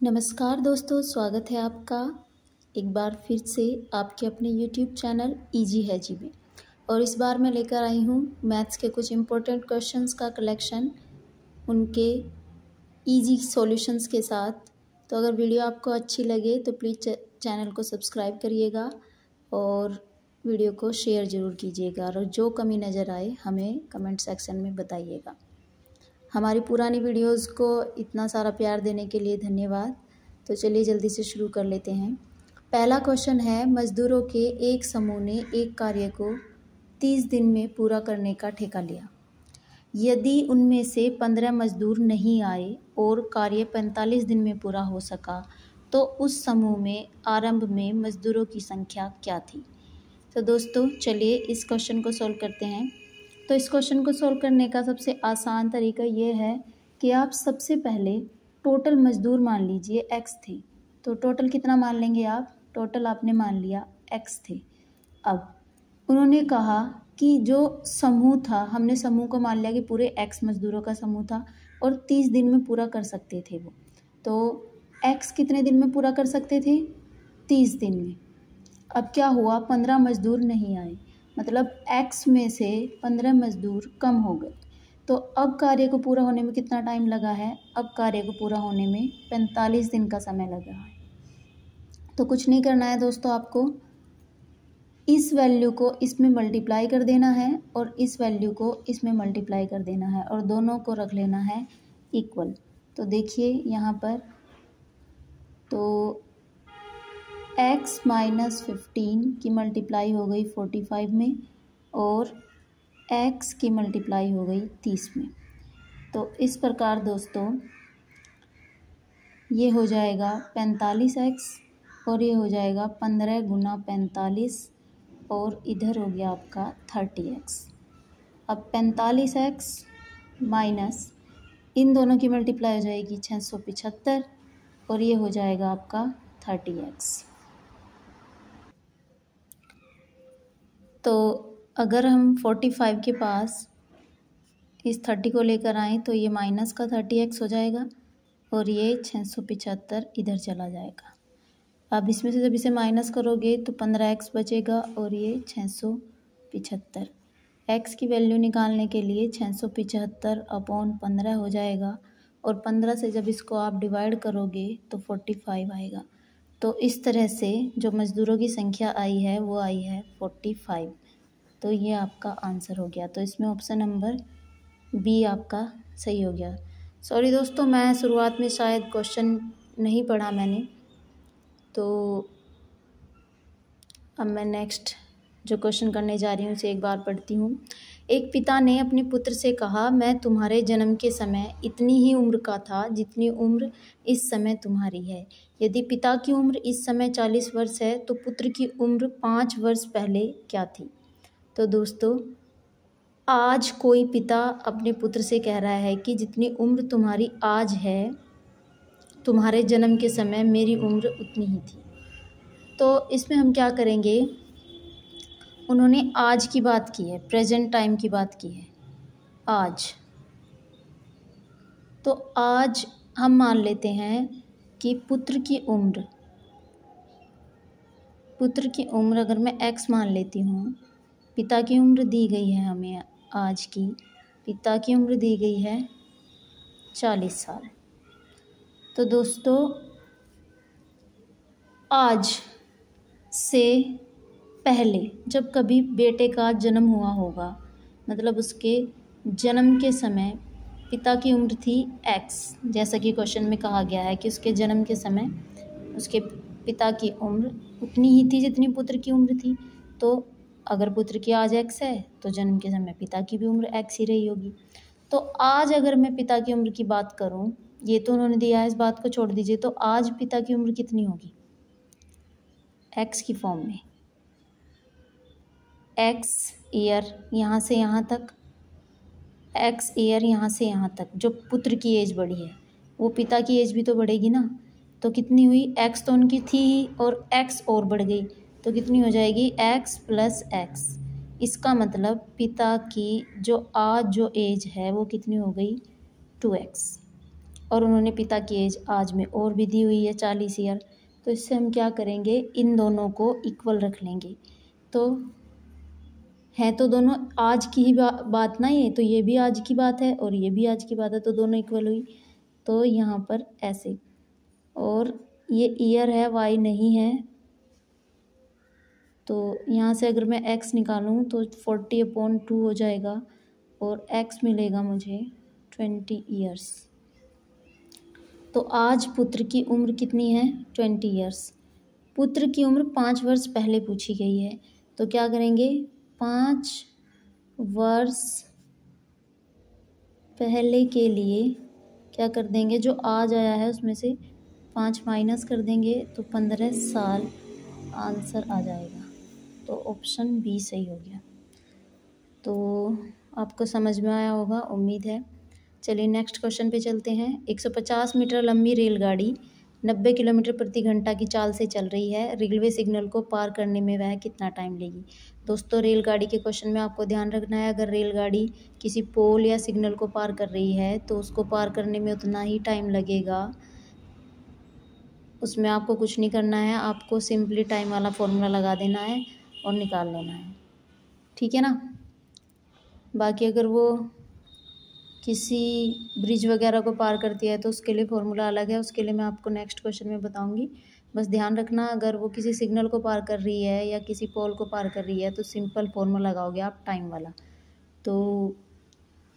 नमस्कार दोस्तों, स्वागत है आपका एक बार फिर से आपके अपने YouTube चैनल इजी है जी में। और इस बार मैं लेकर आई हूँ मैथ्स के कुछ इम्पोर्टेंट क्वेश्चंस का कलेक्शन, उनके इजी सॉल्यूशंस के साथ। तो अगर वीडियो आपको अच्छी लगे तो प्लीज़ चैनल को सब्सक्राइब करिएगा और वीडियो को शेयर ज़रूर कीजिएगा, और जो कमी नज़र आए हमें कमेंट सेक्शन में बताइएगा। हमारी पुरानी वीडियोस को इतना सारा प्यार देने के लिए धन्यवाद। तो चलिए जल्दी से शुरू कर लेते हैं। पहला क्वेश्चन है, मजदूरों के एक समूह ने एक कार्य को 30 दिन में पूरा करने का ठेका लिया। यदि उनमें से 15 मजदूर नहीं आए और कार्य 45 दिन में पूरा हो सका तो उस समूह में आरंभ में मजदूरों की संख्या क्या थी। तो दोस्तों चलिए इस क्वेश्चन को सॉल्व करते हैं। तो इस क्वेश्चन को सॉल्व करने का सबसे आसान तरीका ये है कि आप सबसे पहले टोटल मजदूर मान लीजिए x थे। तो टोटल कितना मान लेंगे आप? टोटल आपने मान लिया x थे। अब उन्होंने कहा कि जो समूह था, हमने समूह को मान लिया कि पूरे x मजदूरों का समूह था और 30 दिन में पूरा कर सकते थे वो। तो x कितने दिन में पूरा कर सकते थे? 30 दिन में। अब क्या हुआ, 15 मजदूर नहीं आए, मतलब x में से 15 मजदूर कम हो गए। तो अब कार्य को पूरा होने में कितना टाइम लगा है? अब कार्य को पूरा होने में 45 दिन का समय लगा है। तो कुछ नहीं करना है दोस्तों, आपको इस वैल्यू को इसमें मल्टीप्लाई कर देना है और इस वैल्यू को इसमें मल्टीप्लाई कर देना है और दोनों को रख लेना है इक्वल। तो देखिए यहाँ पर, तो x माइनस 15 की मल्टीप्लाई हो गई 45 में और x की मल्टीप्लाई हो गई 30 में। तो इस प्रकार दोस्तों ये हो जाएगा 45x और ये हो जाएगा 15 गुना 45 और इधर हो गया आपका 30x। अब 45x माइनस इन दोनों की मल्टीप्लाई हो जाएगी 675 और ये हो जाएगा आपका 30x। तो अगर हम 45 के पास इस 30 को लेकर आएँ तो ये माइनस का 30x हो जाएगा और ये 675 इधर चला जाएगा। अब इसमें से जब इसे माइनस करोगे तो 15x बचेगा और ये 675। x की वैल्यू निकालने के लिए 675 अपॉन 15 हो जाएगा और 15 से जब इसको आप डिवाइड करोगे तो 45 आएगा। तो इस तरह से जो मज़दूरों की संख्या आई है वो आई है 45। तो ये आपका आंसर हो गया। तो इसमें ऑप्शन नंबर बी आपका सही हो गया। सॉरी दोस्तों, मैं शुरुआत में शायद क्वेश्चन नहीं पढ़ा मैंने, तो अब मैं नेक्स्ट जो क्वेश्चन करने जा रही हूँ उसे एक बार पढ़ती हूँ। एक पिता ने अपने पुत्र से कहा, मैं तुम्हारे जन्म के समय इतनी ही उम्र का था जितनी उम्र इस समय तुम्हारी है। यदि पिता की उम्र इस समय 40 वर्ष है तो पुत्र की उम्र 5 वर्ष पहले क्या थी। तो दोस्तों आज कोई पिता अपने पुत्र से कह रहा है कि जितनी उम्र तुम्हारी आज है, तुम्हारे जन्म के समय मेरी उम्र उतनी ही थी। तो इसमें हम क्या करेंगे, उन्होंने आज की बात की है, प्रेजेंट टाइम की बात की है, आज। तो आज हम मान लेते हैं कि पुत्र की उम्र अगर मैं x मान लेती हूँ, पिता की उम्र दी गई है हमें आज की, पिता की उम्र दी गई है 40 साल। तो दोस्तों आज से पहले जब कभी बेटे का जन्म हुआ होगा, मतलब उसके जन्म के समय पिता की उम्र थी x, जैसा कि क्वेश्चन में कहा गया है कि उसके जन्म के समय उसके पिता की उम्र उतनी ही थी जितनी पुत्र की उम्र थी। तो अगर पुत्र की आज x है तो जन्म के समय पिता की भी उम्र x ही रही होगी। तो आज अगर मैं पिता की उम्र की बात करूं, ये तो उन्होंने दिया है, इस बात को छोड़ दीजिए। तो आज पिता की उम्र कितनी होगी x की फॉर्म में, x ईयर यहाँ से यहाँ तक, x ईयर यहाँ से यहाँ तक। जो पुत्र की एज बढ़ी है वो पिता की एज भी तो बढ़ेगी ना। तो कितनी हुई, x तो उनकी थी ही और x और बढ़ गई, तो कितनी हो जाएगी x प्लस x। इसका मतलब पिता की जो आज जो एज है वो कितनी हो गई 2x। और उन्होंने पिता की एज आज में और भी दी हुई है 40 ईयर। तो इससे हम क्या करेंगे, इन दोनों को इक्वल रख लेंगे। तो है तो दोनों आज की ही बात ना, ये तो ये भी आज की बात है और ये भी आज की बात है, तो दोनों इक्वल हुई। तो यहाँ पर ऐसे, और ये ईयर है, वाई नहीं है, तो यहाँ से अगर मैं x निकालूँ तो 40/2 हो जाएगा और x मिलेगा मुझे 20 ईयर्स। तो आज पुत्र की उम्र कितनी है, 20 ईयर्स। पुत्र की उम्र 5 वर्ष पहले पूछी गई है, तो क्या करेंगे, 5 वर्ष पहले के लिए क्या कर देंगे, जो आज आया है उसमें से 5 माइनस कर देंगे तो 15 साल आंसर आ जाएगा। तो ऑप्शन बी सही हो गया। तो आपको समझ में आया होगा, उम्मीद है। चलिए नेक्स्ट क्वेश्चन पे चलते हैं। 150 मीटर लंबी रेलगाड़ी 90 किलोमीटर प्रति घंटा की चाल से चल रही है। रेलवे सिग्नल को पार करने में वह कितना टाइम लेगी। दोस्तों रेलगाड़ी के क्वेश्चन में आपको ध्यान रखना है, अगर रेलगाड़ी किसी पोल या सिग्नल को पार कर रही है तो उसको पार करने में उतना ही टाइम लगेगा। उसमें आपको कुछ नहीं करना है, आपको सिंपली टाइम वाला फॉर्मूला लगा देना है और निकाल लेना है, ठीक है ना। बाकी अगर वो किसी ब्रिज वगैरह को पार करती है तो उसके लिए फॉर्मूला अलग है, उसके लिए मैं आपको नेक्स्ट क्वेश्चन में बताऊंगी। बस ध्यान रखना, अगर वो किसी सिग्नल को पार कर रही है या किसी पोल को पार कर रही है तो सिंपल फॉर्मूला लगाओगे आप टाइम वाला। तो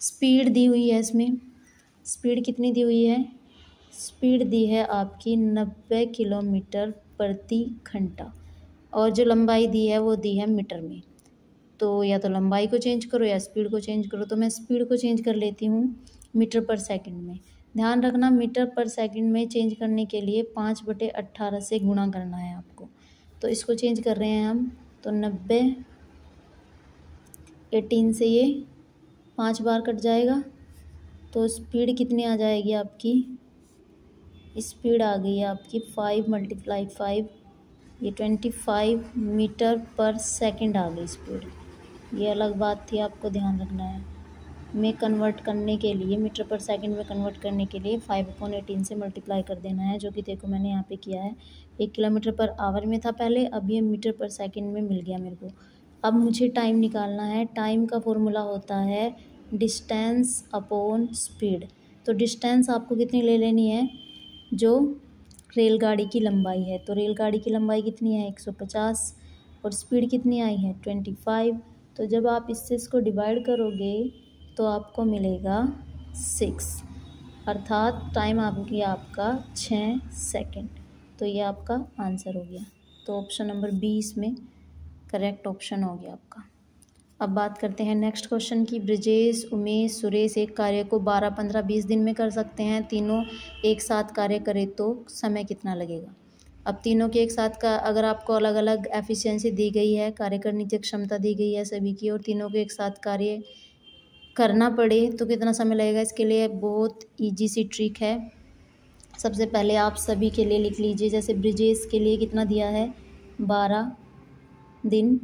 स्पीड दी हुई है इसमें, स्पीड कितनी दी हुई है, स्पीड दी है आपकी 90 किलोमीटर प्रति घंटा, और जो लंबाई दी है वो दी है मीटर में। तो या तो लंबाई को चेंज करो या स्पीड को चेंज करो, तो मैं स्पीड को चेंज कर लेती हूँ मीटर पर सेकंड में। ध्यान रखना, मीटर पर सेकंड में चेंज करने के लिए 5/18 से गुणा करना है आपको। तो इसको चेंज कर रहे हैं हम, तो 90, 18 से ये 5 बार कट जाएगा, तो स्पीड कितनी आ जाएगी आपकी, स्पीड आ गई है आपकी 5 × 5, ये 25 मीटर पर सेकंड आ गई स्पीड। ये अलग बात थी, आपको ध्यान रखना है। में कन्वर्ट करने के लिए, मीटर पर सेकंड में कन्वर्ट करने के लिए 5/18 से मल्टीप्लाई कर देना है, जो कि देखो मैंने यहाँ पे किया है। 1 किलोमीटर पर आवर में था पहले, अब ये मीटर पर सेकंड में मिल गया मेरे को। अब मुझे टाइम निकालना है। टाइम का फॉर्मूला होता है डिस्टेंस अपॉन स्पीड। तो डिस्टेंस आपको कितनी ले लेनी है, जो रेलगाड़ी की लंबाई है। तो रेलगाड़ी की लंबाई कितनी है, 150, और स्पीड कितनी आई है, 25। तो जब आप इससे इसको डिवाइड करोगे तो आपको मिलेगा 6, अर्थात टाइम आ गया आपका 6 सेकंड। तो ये आपका आंसर हो गया। तो ऑप्शन नंबर 20 में करेक्ट ऑप्शन हो गया आपका। अब बात करते हैं नेक्स्ट क्वेश्चन की। ब्रजेश, उमेश, सुरेश एक कार्य को 12, 15, 20 दिन में कर सकते हैं। तीनों एक साथ कार्य करें तो समय कितना लगेगा। अब तीनों के एक साथ का अगर आपको अलग अलग एफिशिएंसी दी गई है, कार्य करने की क्षमता दी गई है सभी की, और तीनों के एक साथ कार्य करना पड़े तो कितना समय लगेगा। इसके लिए बहुत ईजी सी ट्रिक है। सबसे पहले आप सभी के लिए लिख लीजिए। जैसे ब्रजेश के लिए कितना दिया है, 12 दिन,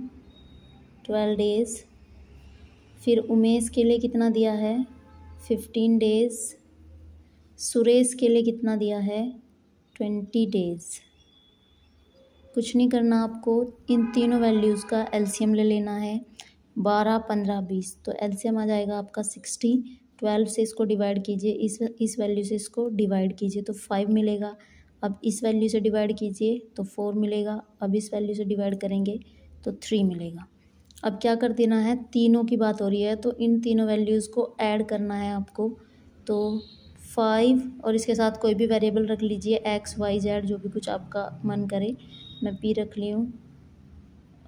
12 डेज। फिर उमेश के लिए कितना दिया है, 15 डेज। सुरेश के लिए कितना दिया है, 20 डेज। कुछ नहीं करना आपको, इन तीनों वैल्यूज़ का एलसीएम ले लेना है। 12, 15, 20, तो एलसीएम आ जाएगा आपका 60। 12 से इसको डिवाइड कीजिए, इस वैल्यू से इसको डिवाइड कीजिए तो 5 मिलेगा। अब इस वैल्यू से डिवाइड कीजिए तो 4 मिलेगा। अब इस वैल्यू से डिवाइड करेंगे तो 3 मिलेगा। अब क्या कर देना है, तीनों की बात हो रही है तो इन तीनों वैल्यूज़ को ऐड करना है आपको। तो 5 और इसके साथ कोई भी वेरिएबल रख लीजिए, x, y, z, जो भी कुछ आपका मन करे। मैं p रख ली हूँ,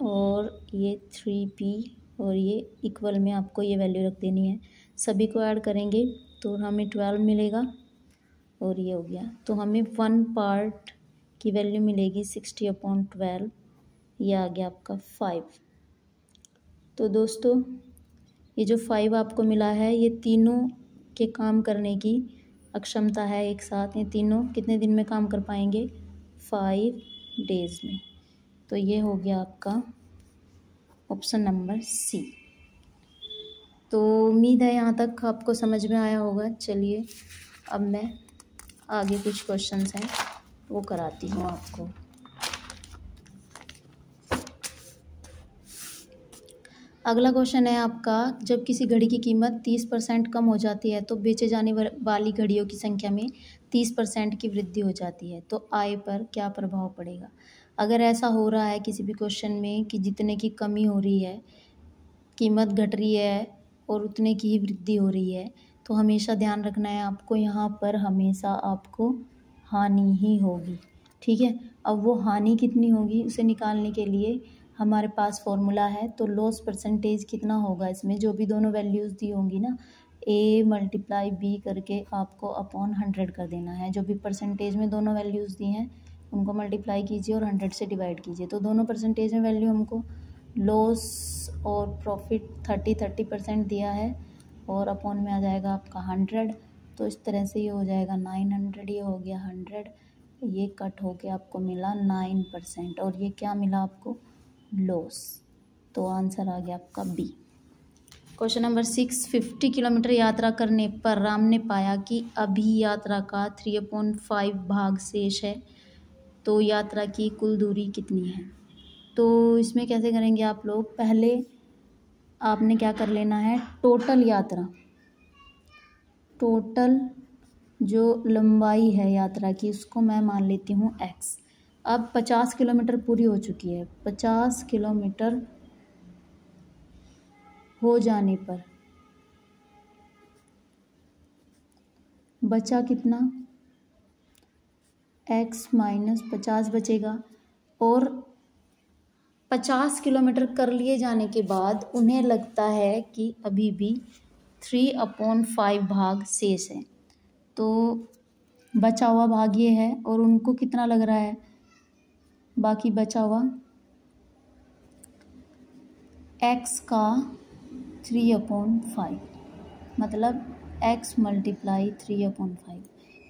और ये 3p, और ये इक्वल में आपको ये वैल्यू रख देनी है। सभी को ऐड करेंगे तो हमें 12 मिलेगा, और ये हो गया। तो हमें 1 पार्ट की वैल्यू मिलेगी 60/12, ये आ गया आपका 5। तो दोस्तों ये जो 5 आपको मिला है, ये तीनों के काम करने की अक्षमता है एक साथ। ये तीनों कितने दिन में काम कर पाएंगे, 5 डेज में। तो ये हो गया आपका ऑप्शन नंबर सी। तो उम्मीद है यहाँ तक आपको समझ में आया होगा। चलिए अब मैं आगे कुछ क्वेश्चंस हैं वो कराती हूँ आपको। अगला क्वेश्चन है आपका, जब किसी घड़ी की कीमत 30% कम हो जाती है तो बेचे जाने वाली घड़ियों की संख्या में 30% की वृद्धि हो जाती है, तो आय पर क्या प्रभाव पड़ेगा। अगर ऐसा हो रहा है किसी भी क्वेश्चन में कि जितने की कमी हो रही है, कीमत घट रही है और उतने की ही वृद्धि हो रही है, तो हमेशा ध्यान रखना है आपको, यहाँ पर हमेशा आपको हानि ही होगी। ठीक है, अब वो हानि कितनी होगी उसे निकालने के लिए हमारे पास फॉर्मूला है। तो लॉस परसेंटेज कितना होगा, इसमें जो भी दोनों वैल्यूज़ दी होंगी ना, ए मल्टीप्लाई बी करके आपको अपॉन 100 कर देना है। जो भी परसेंटेज में दोनों वैल्यूज़ दी हैं उनको मल्टीप्लाई कीजिए और 100 से डिवाइड कीजिए। तो दोनों परसेंटेज में वैल्यू हमको लॉस और प्रॉफिट 30% दिया है और अपॉन में आ जाएगा आपका 100। तो इस तरह से ये हो जाएगा 900, ये हो गया 100, ये कट हो के आपको मिला 9% और ये क्या मिला आपको, लॉस। तो आंसर आ गया आपका बी। क्वेश्चन नंबर 6, 50 किलोमीटर यात्रा करने पर राम ने पाया कि अभी यात्रा का 3/5 भाग शेष है, तो यात्रा की कुल दूरी कितनी है। तो इसमें कैसे करेंगे आप लोग, पहले आपने क्या कर लेना है, टोटल यात्रा, टोटल जो लंबाई है यात्रा की उसको मैं मान लेती हूँ x। अब 50 किलोमीटर पूरी हो चुकी है, 50 किलोमीटर हो जाने पर बचा कितना, x माइनस 50 बचेगा। और 50 किलोमीटर कर लिए जाने के बाद उन्हें लगता है कि अभी भी 3/5 भाग शेष है, तो बचा हुआ भाग ये है और उनको कितना लग रहा है बाकी बचा हुआ, x का 3/5, मतलब x मल्टीप्लाई 3/5।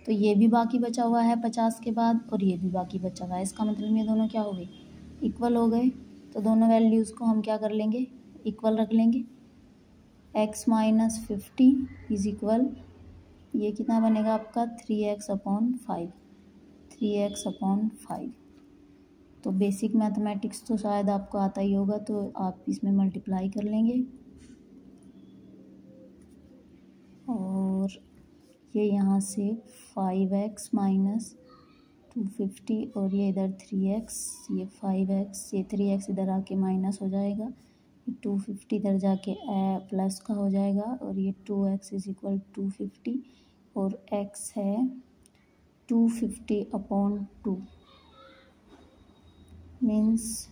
तो ये भी बाकी बचा हुआ है 50 के बाद और ये भी बाकी बचा हुआ है। इसका मतलब ये दोनों क्या हो गए, इक्वल हो गए। तो दोनों वैल्यूज़ को हम क्या कर लेंगे, इक्वल रख लेंगे। x माइनस 50 इज इक्वल, ये कितना बनेगा आपका 3x/5, 3x/5। तो बेसिक मैथमेटिक्स तो शायद आपको आता ही होगा, तो आप इसमें मल्टीप्लाई कर लेंगे और ये यहाँ से 5x माइनस 250 और ये इधर 3x, ये 5x, ये 3x इधर आके माइनस हो जाएगा, 250 इधर जाके प्लस का हो जाएगा और ये 2x इज इक्वल 250 और x है 250/2 मीन्स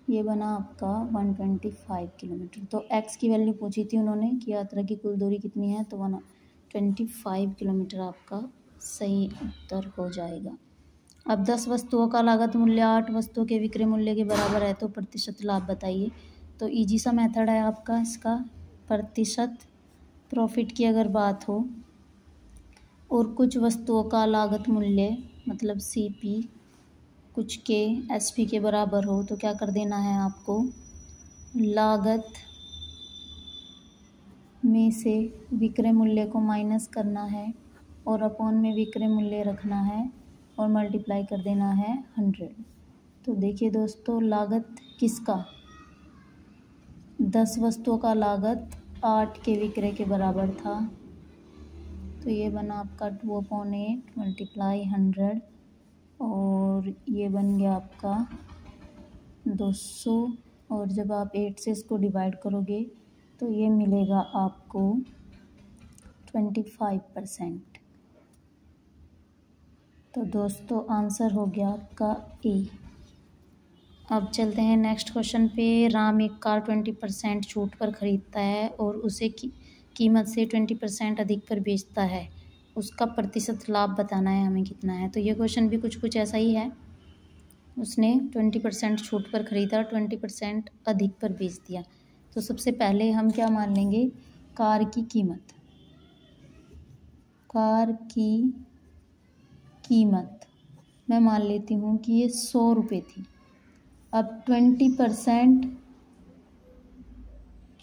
ये बना आपका 125 किलोमीटर। तो x की वैल्यू पूछी थी उन्होंने कि यात्रा की कुल दूरी कितनी है, तो 125 किलोमीटर आपका सही उत्तर हो जाएगा। अब 10 वस्तुओं का लागत मूल्य 8 वस्तुओं के विक्रय मूल्य के बराबर है, तो प्रतिशत लाभ बताइए। तो इजी सा मेथड है आपका इसका, प्रतिशत प्रॉफिट की अगर बात हो और कुछ वस्तुओं का लागत मूल्य मतलब CP कुछ के SP के बराबर हो, तो क्या कर देना है आपको, लागत में से विक्रय मूल्य को माइनस करना है और अपॉन में विक्रय मूल्य रखना है और मल्टीप्लाई कर देना है 100। तो देखिए दोस्तों, लागत किसका, 10 वस्तुओं का लागत 8 के विक्रय के बराबर था, तो ये बना आपका 2/8 मल्टीप्लाई 100 और ये बन गया आपका 200। और जब आप 8 से इसको डिवाइड करोगे तो ये मिलेगा आपको 25%। तो दोस्तों आंसर हो गया आपका ए। अब चलते हैं नेक्स्ट क्वेश्चन पे। राम एक कार 20% छूट पर ख़रीदता है और उसे कीमत से 20% अधिक पर बेचता है, उसका प्रतिशत लाभ बताना है हमें कितना है। तो ये क्वेश्चन भी कुछ ऐसा ही है, उसने 20% छूट पर ख़रीदा, 20% अधिक पर बेच दिया। तो सबसे पहले हम क्या मान लेंगे, कार की कीमत, कार की कीमत मैं मान लेती हूँ कि ये 100 रुपये थी। अब 20%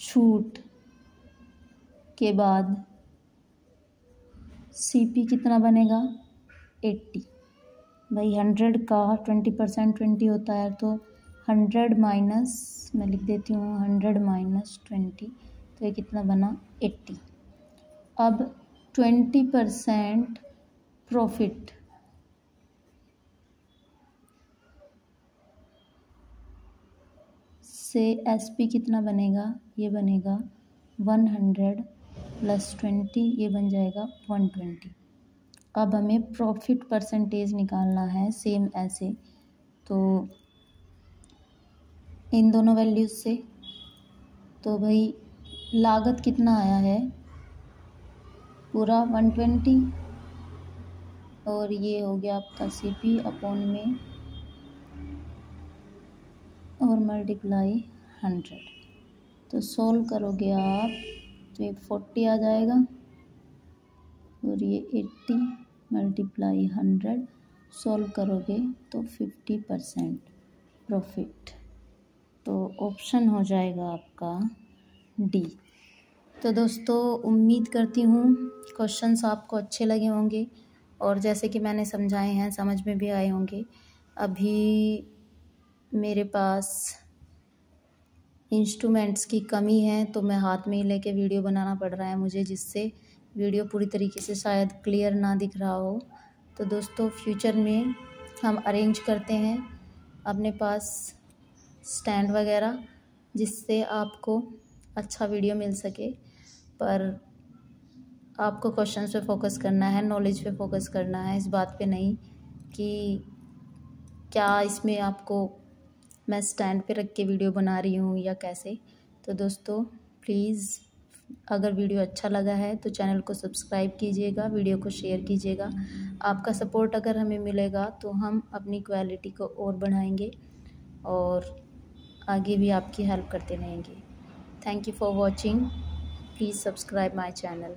छूट के बाद CP कितना बनेगा 80। भाई 100 का 20% 20 होता है, तो 100 माइनस, मैं लिख देती हूँ 100 माइनस 20, तो ये कितना बना 80। अब 20% प्रॉफिट से SP कितना बनेगा, ये बनेगा 100 प्लस 20, ये बन जाएगा 120। अब हमें प्रॉफिट परसेंटेज निकालना है सेम ऐसे, तो इन दोनों वैल्यूज़ से। तो भाई लागत कितना आया है पूरा 120, और ये हो गया आपका CP अपॉन में और मल्टीप्लाई 100। तो सोल्व करोगे आप तो ये 40 आ जाएगा, और ये 80 मल्टीप्लाई 100 सोल्व करोगे तो 50% प्रॉफिट। तो ऑप्शन हो जाएगा आपका D। तो दोस्तों उम्मीद करती हूँ क्वेश्चंस आपको अच्छे लगे होंगे, और जैसे कि मैंने समझाए हैं समझ में भी आए होंगे। अभी मेरे पास इंस्ट्रूमेंट्स की कमी है, तो मैं हाथ में ही लेके वीडियो बनाना पड़ रहा है मुझे, जिससे वीडियो पूरी तरीके से शायद क्लियर ना दिख रहा हो। तो दोस्तों फ्यूचर में हम अरेंज करते हैं अपने पास स्टैंड वगैरह, जिससे आपको अच्छा वीडियो मिल सके। पर आपको क्वेश्चंस पे फोकस करना है, नॉलेज पे फोकस करना है, इस बात पे नहीं कि क्या इसमें आपको मैं स्टैंड पे रख के वीडियो बना रही हूँ या कैसे। तो दोस्तों प्लीज़ अगर वीडियो अच्छा लगा है तो चैनल को सब्सक्राइब कीजिएगा, वीडियो को शेयर कीजिएगा। आपका सपोर्ट अगर हमें मिलेगा तो हम अपनी क्वालिटी को और बढ़ाएंगे और आगे भी आपकी हेल्प करते रहेंगे। Thank you for watching, please subscribe my channel.